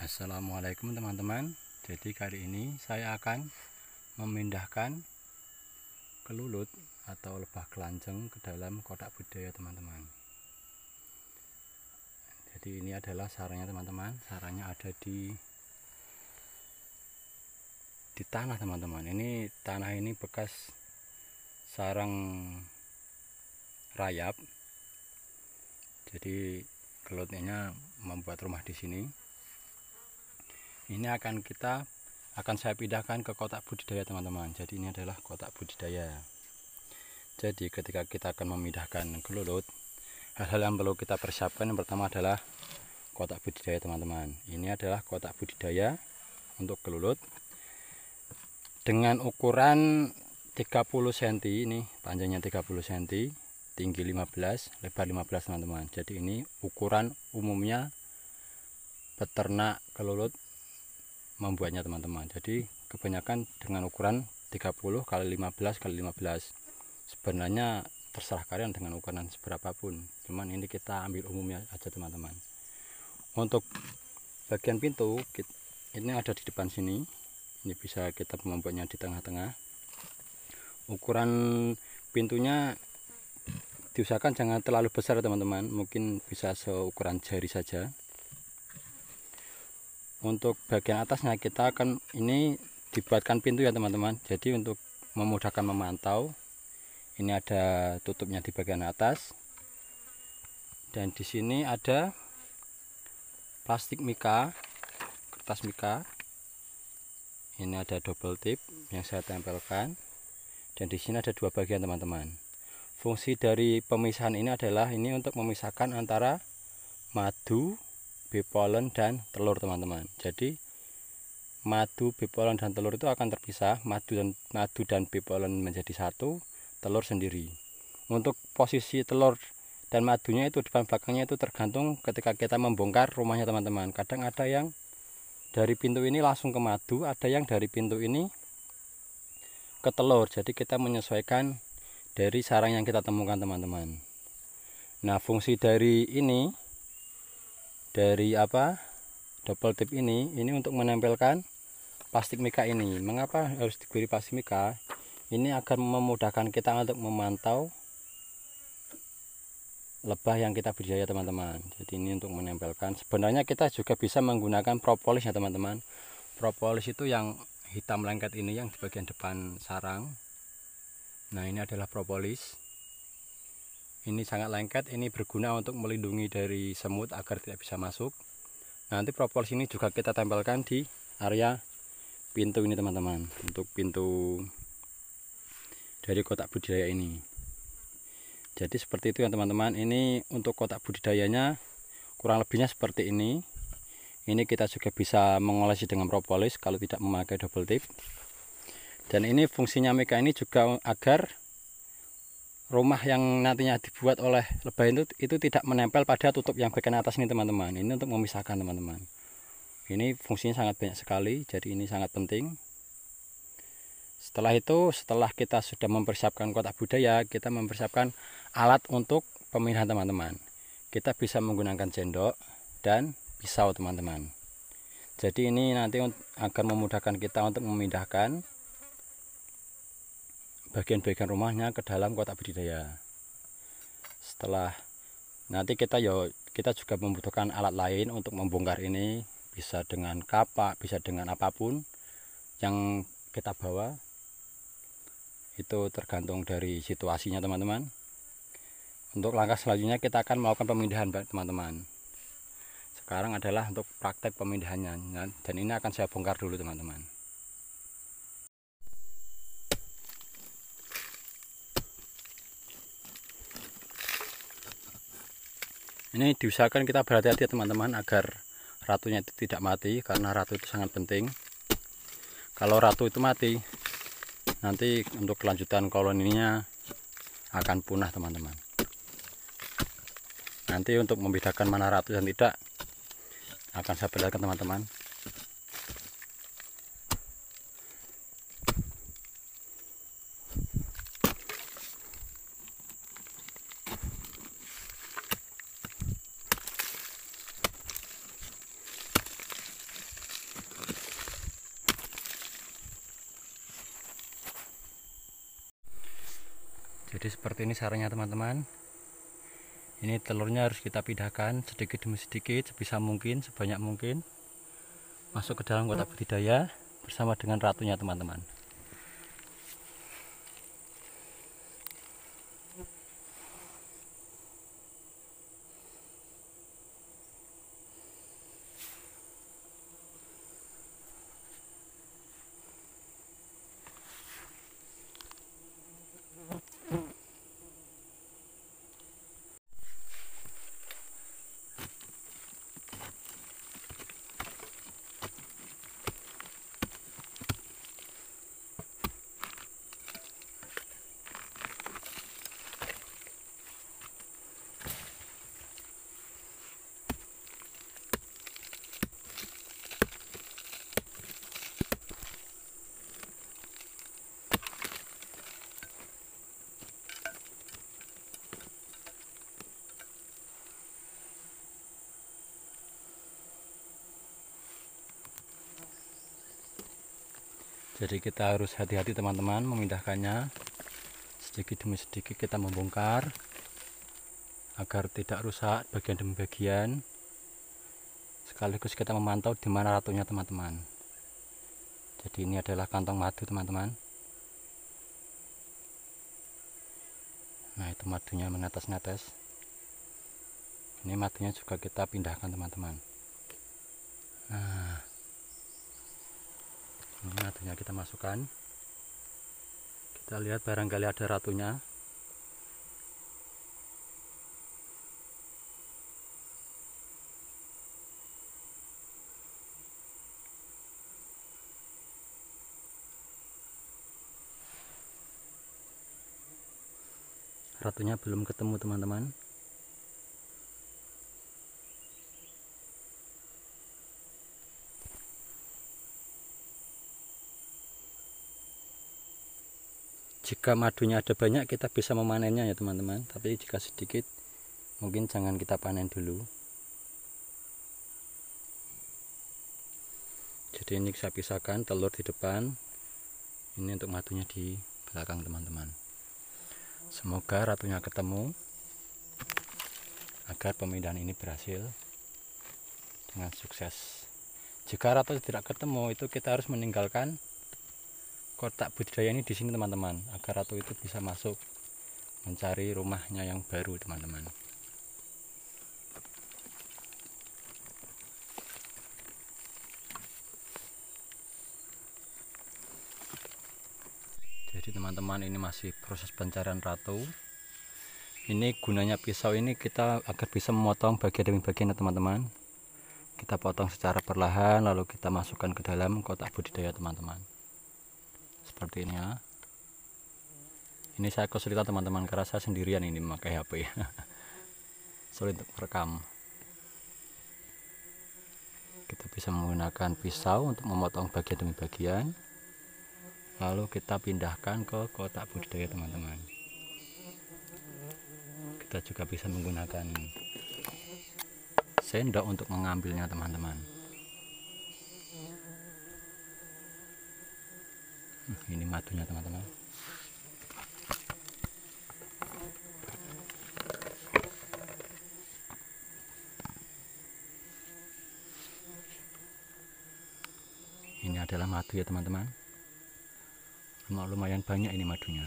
Assalamualaikum teman-teman. Jadi kali ini saya akan memindahkan kelulut atau lebah kelanceng ke dalam kotak budidaya teman-teman. Jadi ini adalah sarangnya teman-teman. Sarangnya ada di tanah teman-teman. Ini tanah ini bekas sarang rayap. Jadi kelutnya membuat rumah di sini. Ini akan saya pindahkan ke kotak budidaya teman-teman. Jadi ini adalah kotak budidaya. Jadi ketika kita akan memindahkan kelulut, hal-hal yang perlu kita persiapkan yang pertama adalah kotak budidaya teman-teman. Ini adalah kotak budidaya untuk kelulut dengan ukuran 30 cm. Ini panjangnya 30 cm, tinggi 15, lebar 15 teman-teman. Jadi ini ukuran umumnya peternak kelulut membuatnya teman-teman. Jadi kebanyakan dengan ukuran 30 kali 15 kali 15. Sebenarnya terserah kalian dengan ukuran seberapapun, cuman ini kita ambil umumnya aja teman-teman. Untuk bagian pintu ini ada di depan sini. Ini bisa kita membuatnya di tengah-tengah. Ukuran pintunya diusahakan jangan terlalu besar teman-teman, mungkin bisa seukuran jari saja. Untuk bagian atasnya kita akan ini dibuatkan pintu ya teman-teman. Jadi untuk memudahkan memantau, ini ada tutupnya di bagian atas. Dan di sini ada plastik mika, kertas mika. Ini ada double tip yang saya tempelkan. Dan di sini ada dua bagian teman-teman. Fungsi dari pemisahan ini adalah ini untuk memisahkan antara madu, bee pollen dan telur teman-teman. Jadi madu, bee pollen dan telur itu akan terpisah. Madu dan bee pollen menjadi satu, telur sendiri. Untuk posisi telur dan madunya itu depan belakangnya itu tergantung ketika kita membongkar rumahnya teman-teman. Kadang ada yang dari pintu ini langsung ke madu, ada yang dari pintu ini ke telur. Jadi kita menyesuaikan dari sarang yang kita temukan teman-teman. Nah, fungsi dari ini double tip ini untuk menempelkan plastik mika ini. Mengapa harus diberi plastik mika? Ini akan memudahkan kita untuk memantau lebah yang kita budidaya teman-teman. Jadi ini untuk menempelkan. Sebenarnya kita juga bisa menggunakan propolis ya teman-teman. Propolis itu yang hitam lengket ini yang di bagian depan sarang. Nah, ini adalah propolis. Ini sangat lengket, ini berguna untuk melindungi dari semut agar tidak bisa masuk. Nanti propolis ini juga kita tempelkan di area pintu ini teman-teman, untuk pintu dari kotak budidaya ini. Jadi seperti itu ya teman-teman. Ini untuk kotak budidayanya kurang lebihnya seperti ini. Ini kita juga bisa mengolesi dengan propolis kalau tidak memakai double tip. Dan ini fungsinya mika ini juga agar rumah yang nantinya dibuat oleh lebah itu tidak menempel pada tutup yang bagian atas ini teman-teman. Ini untuk memisahkan teman-teman. Ini fungsinya sangat banyak sekali, jadi ini sangat penting. Setelah itu, setelah kita sudah mempersiapkan kotak budidaya, kita mempersiapkan alat untuk pemindahan teman-teman. Kita bisa menggunakan sendok dan pisau teman-teman. Jadi ini nanti akan memudahkan kita untuk memindahkan bagian-bagian rumahnya ke dalam kotak budidaya. Setelah nanti kita juga membutuhkan alat lain untuk membongkar ini, bisa dengan kapak, bisa dengan apapun yang kita bawa. Itu tergantung dari situasinya teman-teman. Untuk langkah selanjutnya kita akan melakukan pemindahan teman-teman. Sekarang adalah untuk praktek pemindahannya, dan ini akan saya bongkar dulu teman-teman. Ini diusahakan kita berhati-hati teman-teman agar ratunya itu tidak mati, karena ratu itu sangat penting. Kalau ratu itu mati, nanti untuk kelanjutan koloninya akan punah teman-teman. Nanti untuk membedakan mana ratu dan tidak akan saya perlihatkan teman-teman. Jadi seperti ini sarangnya teman-teman. Ini telurnya harus kita pindahkan sedikit demi sedikit, sebisa mungkin, sebanyak mungkin, masuk ke dalam kotak budidaya bersama dengan ratunya teman-teman. Jadi kita harus hati-hati teman-teman memindahkannya. Sedikit demi sedikit kita membongkar agar tidak rusak bagian demi bagian. Sekaligus kita memantau di mana ratunya teman-teman. Jadi ini adalah kantong madu teman-teman. Nah, itu madunya menetes-netes. Ini madunya juga kita pindahkan teman-teman. Nah, ini madunya kita masukkan. Kita lihat barangkali ada ratunya. Ratunya belum ketemu teman-teman. Jika madunya ada banyak kita bisa memanennya ya teman-teman, tapi jika sedikit mungkin jangan kita panen dulu. Jadi ini saya pisahkan telur di depan, ini untuk madunya di belakang teman-teman. Semoga ratunya ketemu agar pemindahan ini berhasil dengan sukses. Jika ratu tidak ketemu, itu kita harus meninggalkan kotak budidaya ini di sini teman-teman, agar ratu itu bisa masuk mencari rumahnya yang baru teman-teman. Jadi teman-teman, ini masih proses pencarian ratu. Ini gunanya pisau ini kita agar bisa memotong bagian demi bagian teman-teman. Kita potong secara perlahan lalu kita masukkan ke dalam kotak budidaya teman-teman. Seperti ini ya. Ini saya kesulitan teman-teman karena saya sendirian ini memakai HP. Sulit untuk merekam. Kita bisa menggunakan pisau untuk memotong bagian demi bagian. Lalu kita pindahkan ke kotak budidaya teman-teman. Kita juga bisa menggunakan sendok untuk mengambilnya teman-teman. Ini madunya teman-teman. Ini adalah madu ya teman-teman. Lumayan banyak ini madunya.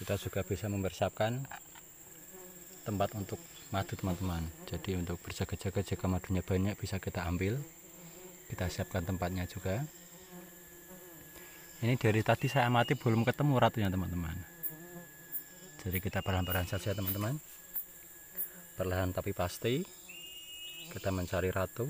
Kita juga bisa mempersiapkan tempat untuk madu teman-teman. Jadi untuk berjaga-jaga jika madunya banyak bisa kita ambil. Kita siapkan tempatnya juga. Ini dari tadi saya amati belum ketemu ratunya teman-teman. Jadi kita perlahan-lahan saja teman-teman. Perlahan tapi pasti kita mencari ratu.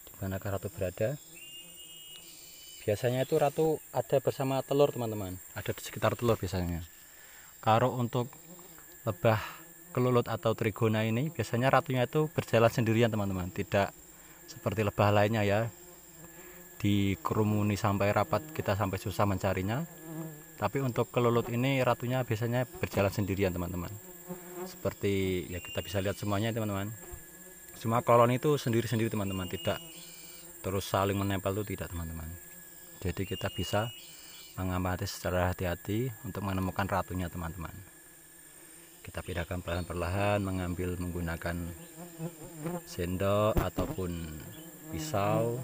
Di manakah ratu berada? Biasanya itu ratu ada bersama telur teman-teman. Ada di sekitar telur biasanya. Kalau untuk lebah kelulut atau trigona ini biasanya ratunya itu berjalan sendirian teman-teman. Tidak seperti lebah lainnya ya. dikerumuni sampai rapat, kita sampai susah mencarinya. Tapi untuk kelulut ini ratunya biasanya berjalan sendirian teman-teman. Seperti ya kita bisa lihat semuanya teman-teman. Semua koloni itu sendiri-sendiri teman-teman, tidak terus saling menempel itu tidak teman-teman. Jadi kita bisa mengamati secara hati-hati untuk menemukan ratunya teman-teman. Kita pindahkan perlahan-perlahan, mengambil menggunakan sendok ataupun pisau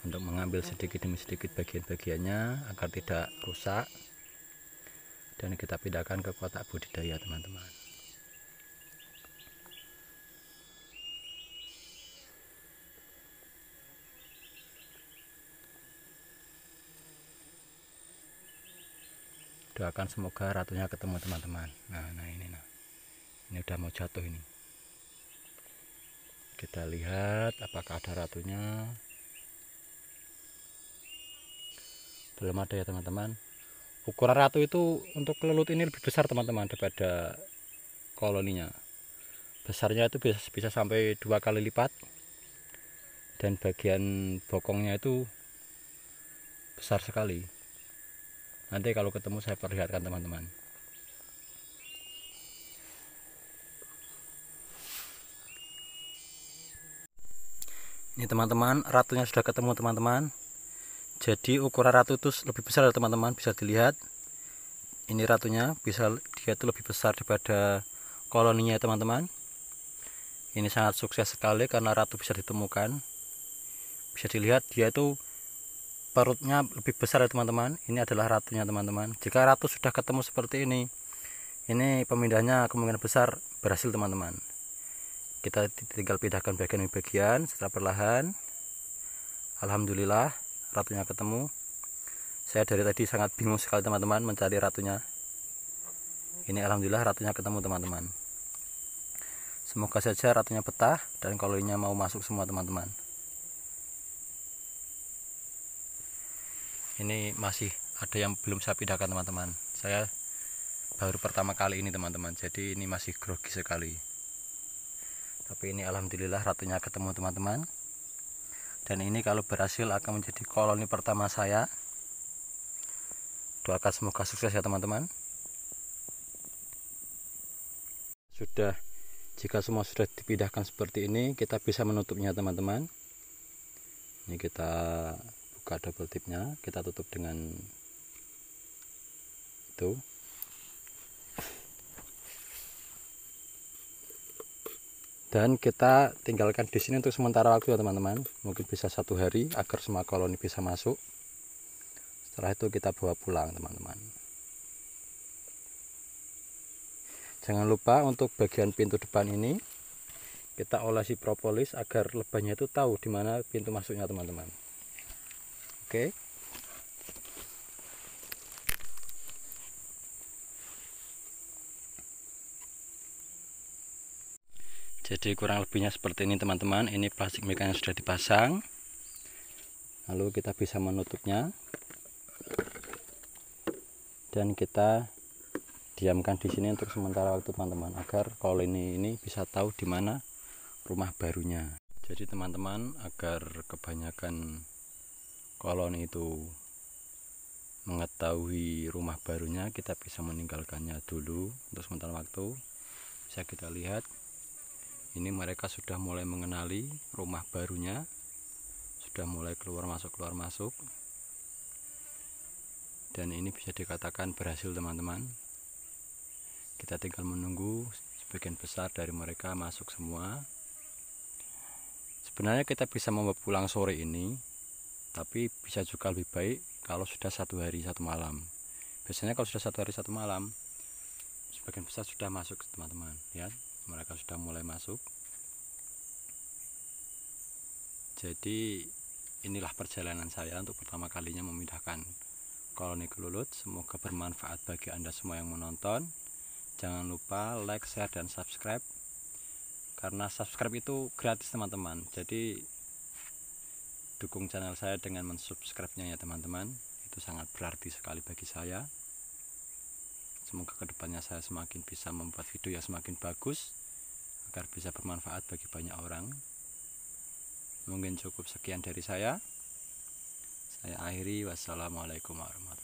untuk mengambil sedikit demi sedikit bagian-bagiannya agar tidak rusak, dan kita pindahkan ke kotak budidaya teman-teman. Doakan semoga ratunya ketemu teman-teman. Nah ini udah mau jatuh ini. Kita lihat apakah ada ratunya. Belum ada ya teman-teman. Ukuran ratu itu untuk kelulut ini lebih besar teman-teman daripada koloninya. Besarnya itu bisa sampai 2 kali lipat, dan bagian bokongnya itu besar sekali. Nanti kalau ketemu saya perlihatkan teman-teman. Ini teman-teman, ratunya sudah ketemu teman-teman. Jadi ukuran ratu itu lebih besar teman-teman, bisa dilihat. Ini ratunya, dia itu lebih besar daripada koloninya teman-teman. Ini sangat sukses sekali karena ratu bisa ditemukan. Bisa dilihat dia itu perutnya lebih besar ya teman-teman. Ini adalah ratunya teman-teman. Jika ratu sudah ketemu seperti ini pemindahnya kemungkinan besar berhasil teman-teman. Kita tinggal pindahkan bagian secara perlahan. Alhamdulillah ratunya ketemu. Saya dari tadi sangat bingung sekali teman-teman mencari ratunya. Ini alhamdulillah ratunya ketemu teman-teman. Semoga saja ratunya betah dan koloninya mau masuk semua teman-teman. Ini masih ada yang belum saya pindahkan teman-teman. Saya baru pertama kali ini teman-teman, jadi ini masih grogi sekali. Tapi ini alhamdulillah ratunya ketemu teman-teman. Dan ini kalau berhasil akan menjadi koloni pertama saya. Doakan semoga sukses ya teman-teman. Jika semua sudah dipindahkan seperti ini, kita bisa menutupnya teman-teman. Ini kita buka double tipnya, kita tutup dengan itu. Dan kita tinggalkan di sini untuk sementara waktu ya teman-teman. Mungkin bisa 1 hari agar semua koloni bisa masuk. Setelah itu kita bawa pulang teman-teman. Jangan lupa untuk bagian pintu depan ini kita olesi propolis agar lebahnya itu tahu di mana pintu masuknya teman-teman. Oke. Jadi kurang lebihnya seperti ini teman-teman. Ini plastik mika yang sudah dipasang. Lalu kita bisa menutupnya. Dan kita diamkan di sini untuk sementara waktu teman-teman, agar koloni ini bisa tahu di mana rumah barunya. Jadi teman-teman, agar kebanyakan koloni itu mengetahui rumah barunya, kita bisa meninggalkannya dulu untuk sementara waktu. Bisa kita lihat, ini mereka sudah mulai mengenali rumah barunya, sudah mulai keluar masuk, dan ini bisa dikatakan berhasil teman-teman. Kita tinggal menunggu sebagian besar dari mereka masuk semua. Sebenarnya kita bisa membawa pulang sore ini, tapi bisa juga lebih baik kalau sudah 1 hari 1 malam. Biasanya kalau sudah 1 hari 1 malam, sebagian besar sudah masuk teman-teman. Ya, mereka sudah mulai masuk. Jadi inilah perjalanan saya untuk pertama kalinya memindahkan koloni kelulut. Semoga bermanfaat bagi Anda semua yang menonton. Jangan lupa like, share, dan subscribe. Karena subscribe itu gratis teman-teman. Jadi dukung channel saya dengan mensubscribe-nya ya teman-teman. Itu sangat berarti sekali bagi saya. Semoga kedepannya saya semakin bisa membuat video yang semakin bagus, agar bisa bermanfaat bagi banyak orang. Mungkin cukup sekian dari saya. Saya akhiri, wassalamualaikum warahmatullahi wabarakatuh.